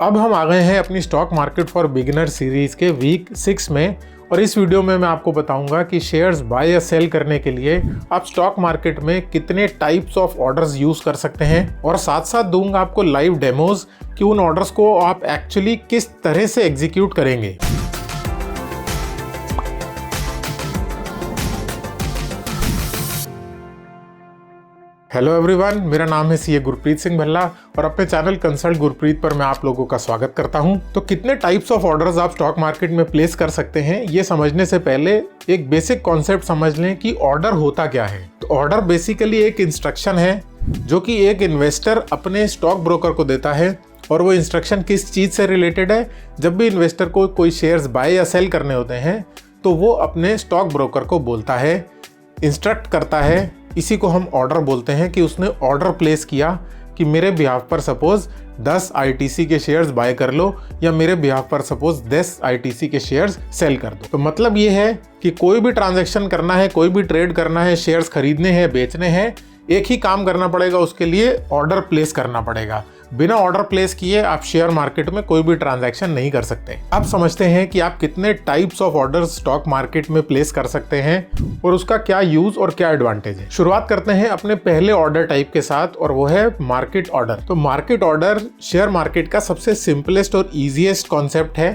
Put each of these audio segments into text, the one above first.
अब हम आ गए हैं अपनी stock market for beginner series के वीक 6 में और इस वीडियो में मैं आपको बताऊंगा कि शेयर्स बाय या सेल करने के लिए आप स्टॉक मार्केट में कितने टाइप्स ऑफ ऑर्डर्स यूज कर सकते हैं और साथ साथ दूंगा आपको लाइव डेमोज कि उन ऑर्डर्स को आप एक्चुअली किस तरह से एग्जीक्यूट करेंगे। हेलो एवरीवन, मेरा नाम है सीए गुरप्रीत सिंह भल्ला और अपने चैनल कंसल्ट गुरप्रीत पर मैं आप लोगों का स्वागत करता हूं। तो कितने टाइप्स ऑफ ऑर्डर्स आप स्टॉक मार्केट में प्लेस कर सकते हैं, ये समझने से पहले एक बेसिक कॉन्सेप्ट समझ लें कि ऑर्डर होता क्या है। तो ऑर्डर बेसिकली एक इंस्ट्रक्शन है जो कि एक इन्वेस्टर अपने स्टॉक ब्रोकर को देता है और वो इंस्ट्रक्शन किस चीज़ से रिलेटेड है। जब भी इन्वेस्टर को कोई शेयर्स बाय या सेल करने होते हैं तो वो अपने स्टॉक ब्रोकर को बोलता है, इंस्ट्रक्ट करता है। इसी को हम ऑर्डर बोलते हैं कि उसने ऑर्डर प्लेस किया कि मेरे बिहाफ पर सपोज 10 आईटीसी के शेयर्स बाय कर लो या मेरे बिहाफ पर सपोज 10 आईटीसी के शेयर्स सेल कर दो। तो मतलब ये है कि कोई भी ट्रांजैक्शन करना है, कोई भी ट्रेड करना है, शेयर्स खरीदने हैं, बेचने हैं, एक ही काम करना पड़ेगा, उसके लिए ऑर्डर प्लेस करना पड़ेगा। बिना ऑर्डर प्लेस किए आप शेयर मार्केट में कोई भी ट्रांजैक्शन नहीं कर सकते। अब समझते हैं कि आप कितने types of orders stock market में प्लेस कर सकते हैं और उसका क्या यूज और क्या एडवांटेज है। शुरुआत करते हैं अपने पहले ऑर्डर टाइप के साथ और वो है मार्केट ऑर्डर। तो मार्केट ऑर्डर शेयर मार्केट का सबसे सिंपलेस्ट और ईजीएस्ट कॉन्सेप्ट है।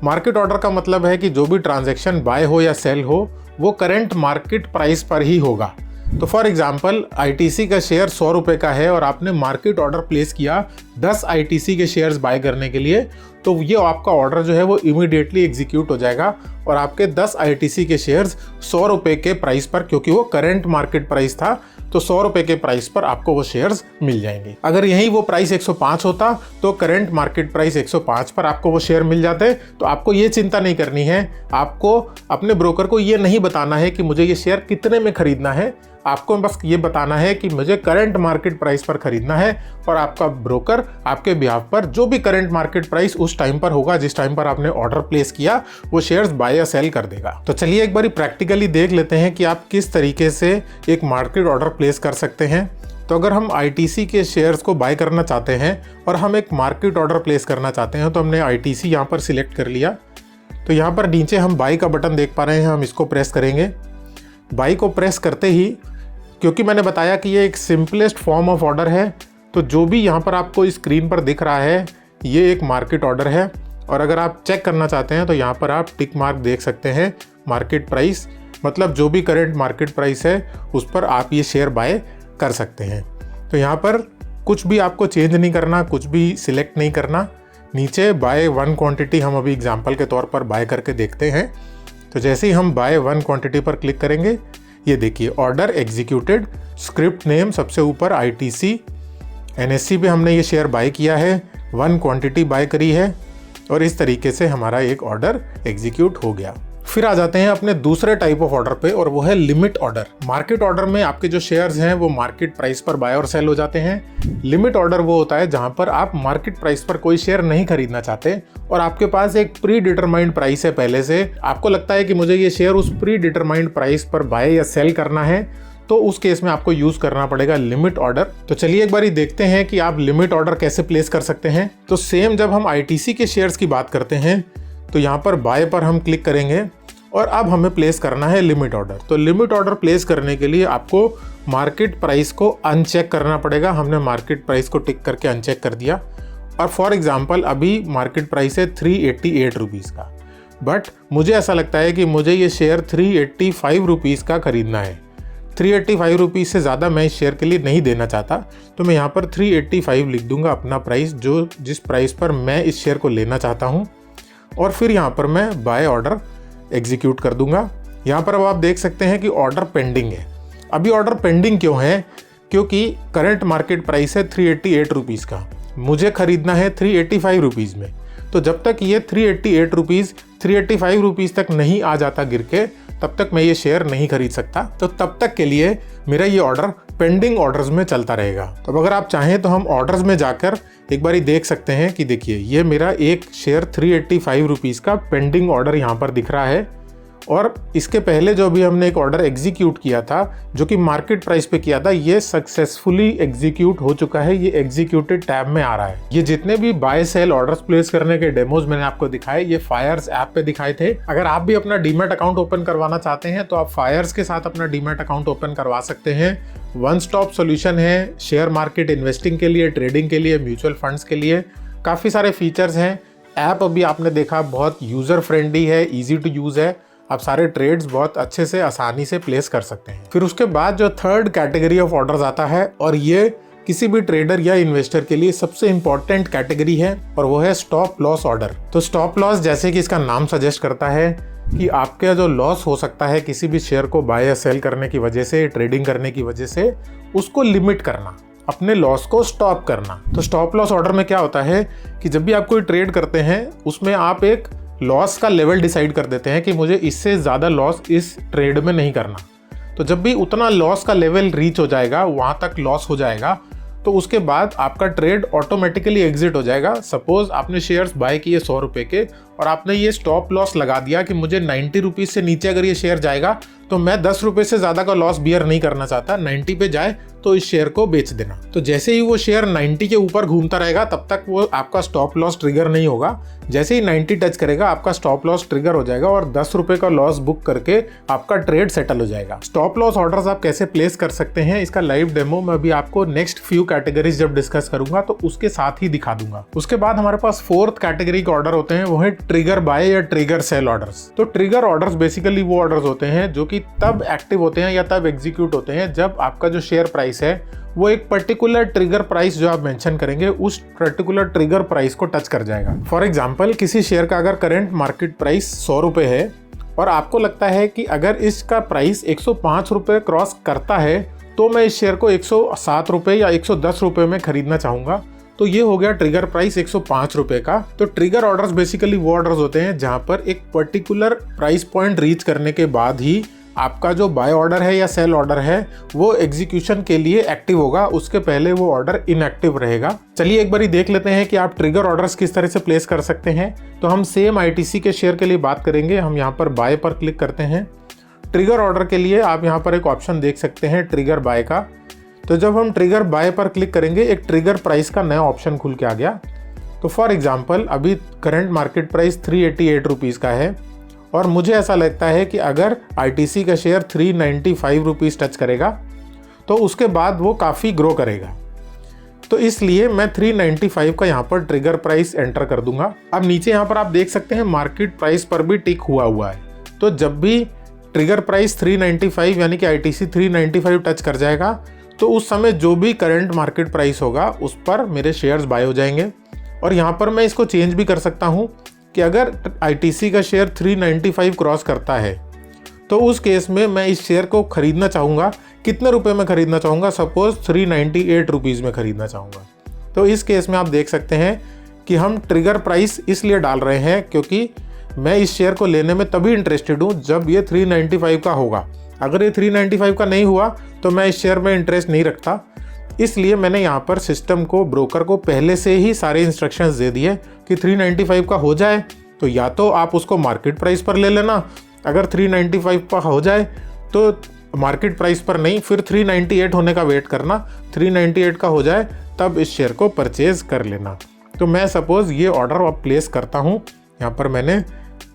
मार्केट ऑर्डर का मतलब है कि जो भी ट्रांजैक्शन बाय हो या सेल हो वो करंट मार्केट प्राइस पर ही होगा। तो फॉर एग्जाम्पल आईटीसी का शेयर 100 रुपये का है और आपने मार्केट ऑर्डर प्लेस किया 10 आईटीसी के शेयर्स बाय करने के लिए, तो ये आपका ऑर्डर जो है वो इमीडिएटली एग्जीक्यूट हो जाएगा और आपके 10 आईटीसी के शेयर्स 100 रुपये के प्राइस पर, क्योंकि वो करंट मार्केट प्राइस था तो 100 रुपये के प्राइस पर आपको वो शेयर्स मिल जाएंगे। अगर यही वो प्राइस 105 होता तो करंट मार्केट प्राइस 105 पर आपको वो शेयर मिल जाते। तो आपको ये चिंता नहीं करनी है, आपको अपने ब्रोकर को ये नहीं बताना है कि मुझे ये शेयर कितने में खरीदना है। आपको बस ये बताना है कि मुझे करंट मार्केट प्राइस पर खरीदना है और आपका ब्रोकर आपके बिहाफ पर जो भी करंट मार्केट प्राइस उस टाइम पर होगा, जिस टाइम पर आपने ऑर्डर प्लेस किया, वो शेयर्स बाय या सेल कर देगा। तो चलिए एक बार प्रैक्टिकली देख लेते हैं कि आप किस तरीके से एक मार्केट ऑर्डर प्लेस कर सकते हैं। तो अगर हम आईटीसी के शेयर्स को बाय करना चाहते हैं और हम एक मार्केट ऑर्डर प्लेस करना चाहते हैं, तो हमने आईटीसी यहाँ पर सिलेक्ट कर लिया। तो यहाँ पर नीचे हम बाय का बटन देख पा रहे हैं, हम इसको प्रेस करेंगे। बाय को प्रेस करते ही, क्योंकि मैंने बताया कि ये एक सिंपलेस्ट फॉर्म ऑफ ऑर्डर है, तो जो भी यहाँ पर आपको स्क्रीन पर दिख रहा है ये एक मार्केट ऑर्डर है। और अगर आप चेक करना चाहते हैं तो यहाँ पर आप टिक मार्क देख सकते हैं, मार्केट प्राइस, मतलब जो भी करंट मार्केट प्राइस है उस पर आप ये शेयर बाय कर सकते हैं। तो यहाँ पर कुछ भी आपको चेंज नहीं करना, कुछ भी सिलेक्ट नहीं करना। नीचे बाय 1 क्वांटिटी हम अभी एग्जाम्पल के तौर पर बाय करके देखते हैं। तो जैसे ही हम बाय 1 क्वांटिटी पर क्लिक करेंगे, ये देखिए ऑर्डर एग्जीक्यूटेड, स्क्रिप्ट नेम सबसे ऊपर आईटीसी, एनएससी पे हमने ये शेयर बाय किया है, 1 क्वांटिटी बाय करी है और इस तरीके से हमारा एक ऑर्डर एग्जीक्यूट हो गया। फिर आ जाते हैं अपने दूसरे टाइप ऑफ ऑर्डर पे और वो है लिमिट ऑर्डर। मार्केट ऑर्डर में आपके जो शेयर्स हैं वो मार्केट प्राइस पर बाय और सेल हो जाते हैं। लिमिट ऑर्डर वो होता है जहां पर आप मार्केट प्राइस पर कोई शेयर नहीं खरीदना चाहते और आपके पास एक प्री डिटरमाइंड प्राइस है पहले से। आपको लगता है कि मुझे ये शेयर उस प्री डिटरमाइंड प्राइस पर बाय या सेल करना है, तो उस केस में आपको यूज करना पड़ेगा लिमिट ऑर्डर। तो चलिए एक बार देखते हैं कि आप लिमिट ऑर्डर कैसे प्लेस कर सकते हैं। तो सेम जब हम आईटीसी के शेयर्स की बात करते हैं तो यहाँ पर बाय पर हम क्लिक करेंगे और अब हमें प्लेस करना है लिमिट ऑर्डर। तो लिमिट ऑर्डर प्लेस करने के लिए आपको मार्केट प्राइस को अनचेक करना पड़ेगा। हमने मार्केट प्राइस को टिक करके अनचेक कर दिया और फॉर एग्जांपल अभी मार्केट प्राइस है 388 रुपीज़ का, बट मुझे ऐसा लगता है कि मुझे ये शेयर 385 रुपीज़ का खरीदना है। 385 रुपीज़ से ज़्यादा मैं इस शेयर के लिए नहीं देना चाहता, तो मैं यहाँ पर 385 लिख दूंगा अपना प्राइस, जो जिस प्राइस पर मैं इस शेयर को लेना चाहता हूँ। और फिर यहाँ पर मैं बाय ऑर्डर एग्जीक्यूट कर दूंगा। यहाँ पर अब आप देख सकते हैं कि ऑर्डर पेंडिंग है। अभी ऑर्डर पेंडिंग क्यों है? क्योंकि करंट मार्केट प्राइस है 388 रुपीज़ का, मुझे खरीदना है 385 रुपीज़ में। तो जब तक ये 385 रुपीज़ तक नहीं आ जाता गिर के, तब तक मैं ये शेयर नहीं खरीद सकता। तो तब तक के लिए मेरा ये ऑर्डर पेंडिंग ऑर्डर्स में चलता रहेगा। तो अगर आप चाहें तो हम ऑर्डर्स में जाकर एक बार देख सकते हैं कि देखिए ये मेरा एक शेयर 385 रुपीज़ का पेंडिंग ऑर्डर यहाँ पर दिख रहा है और इसके पहले जो भी हमने एक ऑर्डर एग्जीक्यूट किया था जो कि मार्केट प्राइस पे किया था, ये सक्सेसफुली एग्जीक्यूट हो चुका है, ये एग्जीक्यूटेड टैब में आ रहा है। ये जितने भी बाय सेल ऑर्डर्स प्लेस करने के डेमोज मैंने आपको दिखाए, ये फायर्स ऐप पे दिखाए थे। अगर आप भी अपना डीमैट अकाउंट ओपन करवाना चाहते हैं तो आप फायर्स के साथ अपना डीमैट अकाउंट ओपन करवा सकते हैं। वन स्टॉप सोल्यूशन है शेयर मार्केट इन्वेस्टिंग के लिए, ट्रेडिंग के लिए, म्यूचुअल फंड्स के लिए, काफ़ी सारे फीचर्स हैं। ऐप अभी आपने देखा बहुत यूज़र फ्रेंडली है, ईजी टू यूज़ है, आप सारे ट्रेड्स बहुत अच्छे से आसानी से प्लेस कर सकते हैं। फिर उसके बाद जो थर्ड कैटेगरी ऑफ ऑर्डर्स आता है, और ये किसी भी ट्रेडर या इन्वेस्टर के लिए सबसे इंपॉर्टेंट कैटेगरी है, और वो है स्टॉप लॉस ऑर्डर। तो स्टॉप लॉस, जैसे कि इसका नाम सजेस्ट करता है कि आपका जो लॉस हो सकता है किसी भी शेयर को बाय या सेल करने की वजह से, ट्रेडिंग करने की वजह से, उसको लिमिट करना, अपने लॉस को स्टॉप करना। तो स्टॉप लॉस ऑर्डर में क्या होता है कि जब भी आप कोई ट्रेड करते हैं उसमें आप एक लॉस का लेवल डिसाइड कर देते हैं कि मुझे इससे ज़्यादा लॉस इस ट्रेड में नहीं करना। तो जब भी उतना लॉस का लेवल रीच हो जाएगा, वहाँ तक लॉस हो जाएगा, तो उसके बाद आपका ट्रेड ऑटोमेटिकली एग्जिट हो जाएगा। सपोज आपने शेयर्स बाय किए 100 रुपये के, और आपने ये स्टॉप लॉस लगा दिया कि मुझे 90 रुपीज़ से नीचे अगर ये शेयर जाएगा तो मैं 10 रुपये से ज़्यादा का लॉस बियर नहीं करना चाहता, 90 पे जाए तो इस शेयर को बेच देना। तो जैसे ही वो शेयर 90 के ऊपर घूमता रहेगा तब तक वो आपका स्टॉप लॉस ट्रिगर नहीं होगा। जैसे ही 90 टच करेगा आपका स्टॉप लॉस ट्रिगर हो जाएगा और 10 रुपये का लॉस बुक करके आपका ट्रेड सेटल हो जाएगा। स्टॉप लॉस ऑर्डर्स आप कैसे प्लेस कर सकते हैं, इसका लाइव डेमो मैं अभी आपको नेक्स्ट फ्यू कैटेगरीज जब डिस्कस करूंगा तो उसके साथ ही दिखा दूंगा। उसके बाद हमारे पास फोर्थ कैटेगरी के ऑर्डर होते हैं, वो है ट्रिगर बाय या ट्रिगर सेल ऑर्डर्स। तो ट्रिगर ऑर्डर्स बेसिकली वो ऑर्डर्स होते हैं जो कि तब एक्टिव होते हैं या तब एग्जीक्यूट होते हैं जब आपका जो शेयर प्राइस है वो एक पर्टिकुलर ट्रिगर प्राइस जो आप मेंशन करेंगे उस पर्टिकुलर ट्रिगर प्राइस को टच कर जाएगा। फॉर एग्जांपल, किसी शेयर का अगर करंट मार्केट प्राइस 100 रुपये है और आपको लगता है कि अगर इसका प्राइस 105 रुपये क्रॉस करता है तो मैं इस शेयर को 107 रुपये या 110 रुपये में खरीदना चाहूँगा, तो ये हो गया ट्रिगर प्राइस 105 रुपये का। तो ट्रिगर ऑर्डर्स बेसिकली वो ऑर्डर्स होते हैं जहाँ पर एक पर्टिकुलर प्राइस पॉइंट रीच करने के बाद ही आपका जो बाय ऑर्डर है या सेल ऑर्डर है वो एग्जीक्यूशन के लिए एक्टिव होगा, उसके पहले वो ऑर्डर इनएक्टिव रहेगा। चलिए एक बारी देख लेते हैं कि आप ट्रिगर ऑर्डर्स किस तरह से प्लेस कर सकते हैं। तो हम सेम ITC के शेयर के लिए बात करेंगे। हम यहाँ पर बाय पर क्लिक करते हैं। ट्रिगर ऑर्डर के लिए आप यहाँ पर एक ऑप्शन देख सकते हैं ट्रिगर बाय का। तो जब हम ट्रिगर बाय पर क्लिक करेंगे एक ट्रिगर प्राइस का नया ऑप्शन खुल के आ गया। तो फॉर एग्जांपल अभी करंट मार्केट प्राइस 388 रुपीज़ का है और मुझे ऐसा लगता है कि अगर ITC का शेयर 395 रुपीज़ टच करेगा तो उसके बाद वो काफ़ी ग्रो करेगा। तो इसलिए मैं 395 का यहाँ पर ट्रिगर प्राइस एंटर कर दूंगा। अब नीचे यहाँ पर आप देख सकते हैं मार्केट प्राइस पर भी टिक हुआ है। तो जब भी ट्रिगर प्राइस 395 यानी कि ITC 395 टच कर जाएगा तो उस समय जो भी करंट मार्केट प्राइस होगा उस पर मेरे शेयर्स बाय हो जाएंगे। और यहाँ पर मैं इसको चेंज भी कर सकता हूँ कि अगर ITC का शेयर 395 क्रॉस करता है तो उस केस में मैं इस शेयर को खरीदना चाहूँगा, कितने रुपए में खरीदना चाहूँगा, सपोज 398 रुपीज़ में खरीदना चाहूँगा। तो इस केस में आप देख सकते हैं कि हम ट्रिगर प्राइस इसलिए डाल रहे हैं क्योंकि मैं इस शेयर को लेने में तभी इंटरेस्टेड हूँ जब ये 395 का होगा। अगर ये 395 का नहीं हुआ तो मैं इस शेयर में इंटरेस्ट नहीं रखता। इसलिए मैंने यहाँ पर सिस्टम को, ब्रोकर को पहले से ही सारे इंस्ट्रक्शंस दे दिए कि 395 का हो जाए तो या तो आप उसको मार्केट प्राइस पर ले लेना, अगर 395 का हो जाए तो मार्केट प्राइस पर नहीं, फिर 398 होने का वेट करना, 398 का हो जाए तब इस शेयर को परचेज कर लेना। तो मैं सपोज़ ये ऑर्डर अब प्लेस करता हूँ। यहाँ पर मैंने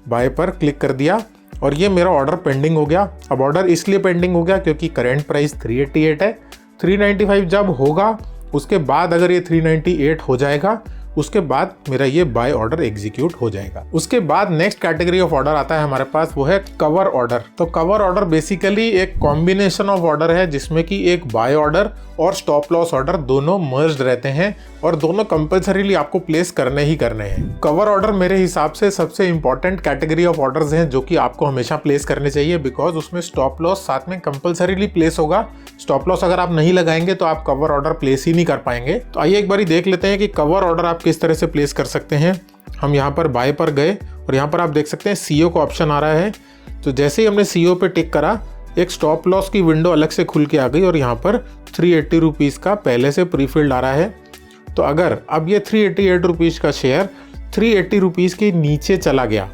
बाय पर क्लिक कर दिया और ये मेरा ऑर्डर पेंडिंग हो गया। अब ऑर्डर इसलिए पेंडिंग हो गया क्योंकि करंट प्राइस 388 है। 395 जब होगा उसके बाद अगर ये 398 हो जाएगा उसके बाद मेरा ये बाय ऑर्डर एग्जीक्यूट हो जाएगा। उसके बाद नेक्स्ट कैटेगरी ऑफ ऑर्डर आता है हमारे पास, वो है कवर ऑर्डर। तो कवर ऑर्डर बेसिकली एक कॉम्बिनेशन ऑफ ऑर्डर है जिसमें कि एक बाय ऑर्डर और स्टॉप लॉस ऑर्डर दोनों मर्ज्ड रहते हैं और दोनों कंपल्सरीली आपको प्लेस करने ही करने हैं। कवर ऑर्डर मेरे हिसाब से सबसे इंपॉर्टेंट कैटेगरी ऑफ ऑर्डर्स हैं जो कि आपको हमेशा प्लेस करने चाहिए, बिकॉज उसमें स्टॉप लॉस साथ में कंपल्सरीली प्लेस होगा। स्टॉप लॉस अगर आप नहीं लगाएंगे तो आप कवर ऑर्डर प्लेस ही नहीं कर पाएंगे। तो आइए एक बारी देख लेते हैं कि कवर ऑर्डर आप किस तरह से प्लेस कर सकते हैं। हम यहाँ पर बाय पर गए और यहाँ पर आप देख सकते हैं CO का ऑप्शन आ रहा है। तो जैसे ही हमने CO पे टिक करा एक स्टॉप लॉस की विंडो अलग से खुल के आ गई और यहाँ पर 380 रुपीज़ का पहले से प्रीफिल्ड आ रहा है। तो अगर अब ये 388 रुपीज़ का शेयर 380 रुपीज़ के नीचे चला गया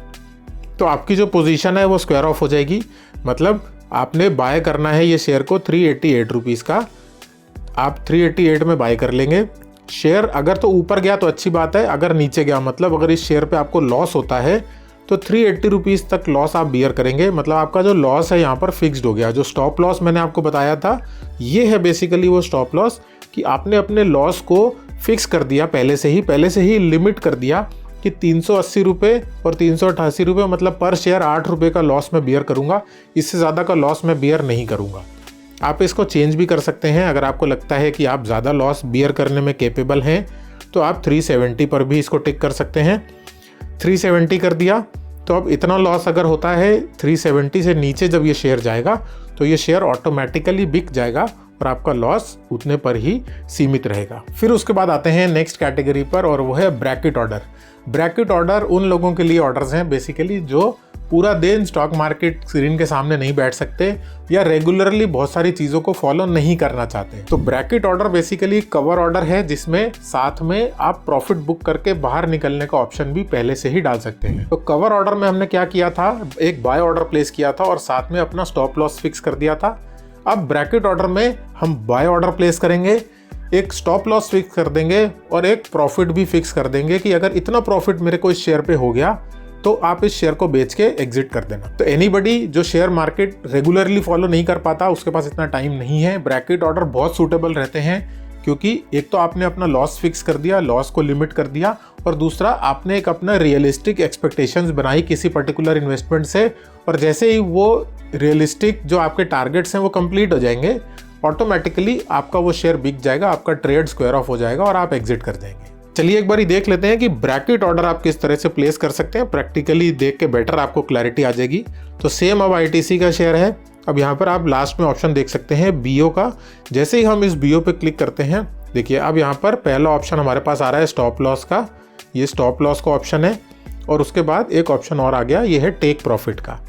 तो आपकी जो पोजीशन है वो स्क्वायर ऑफ हो जाएगी। मतलब आपने बाय करना है ये शेयर को 388 रुपीज़ का, आप 388 में बाय कर लेंगे। शेयर अगर तो ऊपर गया तो अच्छी बात है, अगर नीचे गया मतलब अगर इस शेयर पे आपको लॉस होता है तो 380 रुपीज़ तक लॉस आप बियर करेंगे। मतलब आपका जो लॉस है यहाँ पर फिक्स्ड हो गया। जो स्टॉप लॉस मैंने आपको बताया था, ये है बेसिकली वो स्टॉप लॉस कि आपने अपने लॉस को फिक्स कर दिया पहले से ही लिमिट कर दिया कि 380 रुपये और 388 रुपये, मतलब पर शेयर 8 रुपये का लॉस मैं बियर करूँगा, इससे ज़्यादा का लॉस मैं बियर नहीं करूँगा। आप इसको चेंज भी कर सकते हैं। अगर आपको लगता है कि आप ज़्यादा लॉस बियर करने में कैपेबल हैं तो आप 370 पर भी इसको टिक कर सकते हैं। 370 कर दिया तो अब इतना लॉस अगर होता है 370 से नीचे जब ये शेयर जाएगा तो ये शेयर ऑटोमेटिकली बिक जाएगा और आपका लॉस उतने पर ही सीमित रहेगा। फिर उसके बाद आते हैं नेक्स्ट कैटेगरी पर, और वो है ब्रैकेट ऑर्डर। ब्रैकेट ऑर्डर उन लोगों के लिए ऑर्डर्स हैं बेसिकली जो पूरा दिन स्टॉक मार्केट स्क्रीन के सामने नहीं बैठ सकते या रेगुलरली बहुत सारी चीज़ों को फॉलो नहीं करना चाहते। तो bracket order basically cover order है जिसमें साथ में आप प्रॉफिट बुक करके बाहर निकलने का ऑप्शन भी पहले से ही डाल सकते हैं। तो कवर ऑर्डर में हमने क्या किया था, एक बाय ऑर्डर प्लेस किया था और साथ में अपना स्टॉप लॉस फिक्स कर दिया था। अब ब्रैकेट ऑर्डर में हम बाय ऑर्डर प्लेस करेंगे, एक स्टॉप लॉस फिक्स कर देंगे और एक प्रॉफिट भी फिक्स कर देंगे कि अगर इतना प्रॉफिट मेरे को इस शेयर पे हो गया तो आप इस शेयर को बेच के एग्जिट कर देना। तो एनीबडी जो शेयर मार्केट रेगुलरली फॉलो नहीं कर पाता, उसके पास इतना टाइम नहीं है, ब्रैकेट ऑर्डर बहुत सूटेबल रहते हैं क्योंकि एक तो आपने अपना लॉस फिक्स कर दिया, लॉस को लिमिट कर दिया, और दूसरा आपने एक अपना रियलिस्टिक एक्सपेक्टेशंस बनाई किसी पर्टिकुलर इन्वेस्टमेंट से, और जैसे ही वो रियलिस्टिक जो आपके टारगेट्स हैं वो कंप्लीट हो जाएंगे, ऑटोमेटिकली आपका वो शेयर बिक जाएगा, आपका ट्रेड स्क्वायर ऑफ हो जाएगा और आप एग्जिट कर देंगे। चलिए एक बार देख लेते हैं कि ब्रैकेट ऑर्डर आप किस तरह से प्लेस कर सकते हैं। प्रैक्टिकली देख के बेटर आपको क्लैरिटी आ जाएगी। तो सेम अब ITC का शेयर है। अब यहाँ पर आप लास्ट में ऑप्शन देख सकते हैं BO का। जैसे ही हम इस BO पे क्लिक करते हैं, देखिए अब यहाँ पर पहला ऑप्शन हमारे पास आ रहा है स्टॉप लॉस का। ये स्टॉप लॉस का ऑप्शन है और उसके बाद एक ऑप्शन और आ गया, ये है टेक प्रॉफिट का।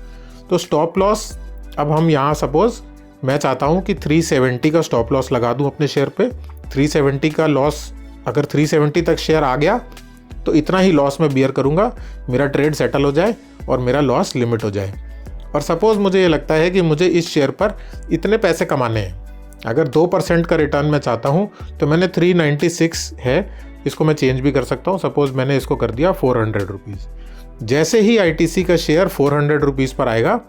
तो स्टॉप लॉस अब हम यहाँ सपोज मैं चाहता हूँ कि 370 का स्टॉप लॉस लगा दूँ अपने शेयर पे। 370 का लॉस, अगर 370 तक शेयर आ गया तो इतना ही लॉस मैं बियर करूँगा, मेरा ट्रेड सेटल हो जाए और मेरा लॉस लिमिट हो जाए। और सपोज़ मुझे ये लगता है कि मुझे इस शेयर पर इतने पैसे कमाने हैं, अगर 2% का रिटर्न मैं चाहता हूँ तो मैंने 396 है, इसको मैं चेंज भी कर सकता हूँ। सपोज़ मैंने इसको कर दिया 400 रुपीज़। जैसे ही ITC का शेयर 400 रुपीज़ पर आएगा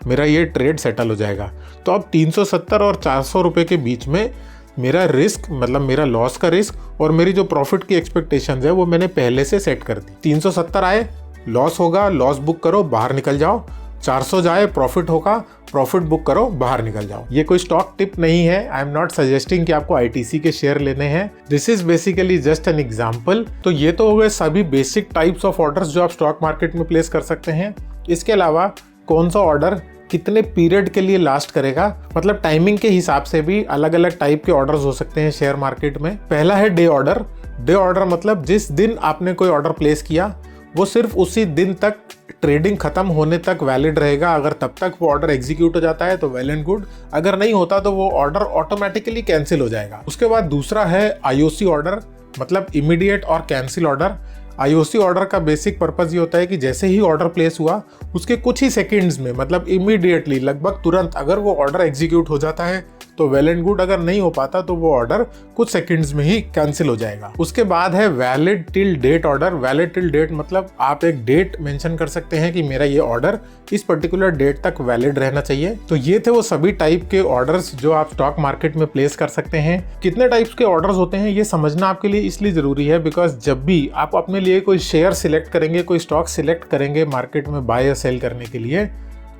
मेरा ये ट्रेड सेटल हो जाएगा। तो अब 370 और 400 रुपये के बीच में मेरा रिस्क, मतलब मेरा लॉस का रिस्क और मेरी जो प्रॉफिट की एक्सपेक्टेशंस है वो मैंने पहले से सेट कर दी। 370 आए, लॉस होगा, लॉस बुक करो, बाहर निकल जाओ। 400 जाए, प्रॉफिट होगा, प्रॉफिट बुक करो, बाहर निकल जाओ। ये कोई स्टॉक टिप नहीं है। आई एम नॉट सजेस्टिंग कि आपको ITC के शेयर लेने हैं। This is basically just an example. तो ये तो हो गए सभी बेसिक टाइप्स ऑफ ऑर्डर्स जो आप स्टॉक मार्केट में प्लेस कर सकते हैं। इसके अलावा कौन सा ऑर्डर कितने पीरियड के लिए लास्ट करेगा, मतलब टाइमिंग के हिसाब से भी अलग अलग टाइप के ऑर्डर्स हो सकते हैं शेयर मार्केट में। पहला है डे ऑर्डर। डे ऑर्डर मतलब जिस दिन आपने कोई ऑर्डर प्लेस किया वो सिर्फ उसी दिन तक, ट्रेडिंग खत्म होने तक वैलिड रहेगा। अगर तब तक वो ऑर्डर एग्जीक्यूट हो जाता है तो वेल एंड गुड, अगर नहीं होता तो वो ऑर्डर ऑटोमेटिकली कैंसिल हो जाएगा। उसके बाद दूसरा है IOC ऑर्डर, मतलब इमीडिएट और कैंसिल ऑर्डर। IOC ऑर्डर का बेसिक पर्पस ये होता है कि जैसे ही ऑर्डर प्लेस हुआ उसके कुछ ही सेकंड्स में, मतलब इमीडिएटली, लगभग तुरंत अगर वो ऑर्डर एग्जीक्यूट हो जाता है तो वेल एंड गुड, अगर नहीं हो पाता तो वो ऑर्डर कुछ सेकंड्स में ही कैंसिल हो जाएगा। उसके बाद है valid till date order. Valid till date मतलब आप एक डेट मेंशन कर सकते हैं कि मेरा ये ऑर्डर इस पर्टिकुलर डेट तक वैलिड रहना चाहिए। तो ये थे वो सभी टाइप के ऑर्डर्स जो आप स्टॉक मार्केट में प्लेस कर सकते हैं। कितने टाइप्स के ऑर्डर्स होते हैं ये समझना आपके लिए इसलिए जरूरी है बिकॉज जब भी आप अपने लिए कोई शेयर सिलेक्ट करेंगे, कोई स्टॉक सिलेक्ट करेंगे मार्केट में बाय या सेल करने के लिए,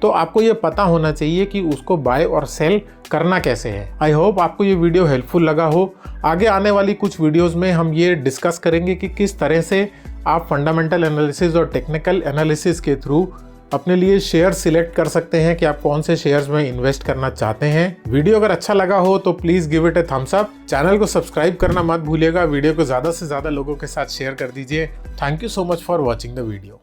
तो आपको ये पता होना चाहिए कि उसको बाय और सेल करना कैसे है। आई होप आपको ये वीडियो हेल्पफुल लगा हो। आगे आने वाली कुछ वीडियोस में हम ये डिस्कस करेंगे कि किस तरह से आप फंडामेंटल एनालिसिस और टेक्निकल एनालिसिस के थ्रू अपने लिए शेयर सिलेक्ट कर सकते हैं कि आप कौन से शेयर्स में इन्वेस्ट करना चाहते हैं। वीडियो अगर अच्छा लगा हो तो please give it a thumbs up. Channel को सब्सक्राइब करना मत भूलिएगा। वीडियो को ज़्यादा से ज़्यादा लोगों के साथ शेयर कर दीजिए। Thank you so much for watching the video.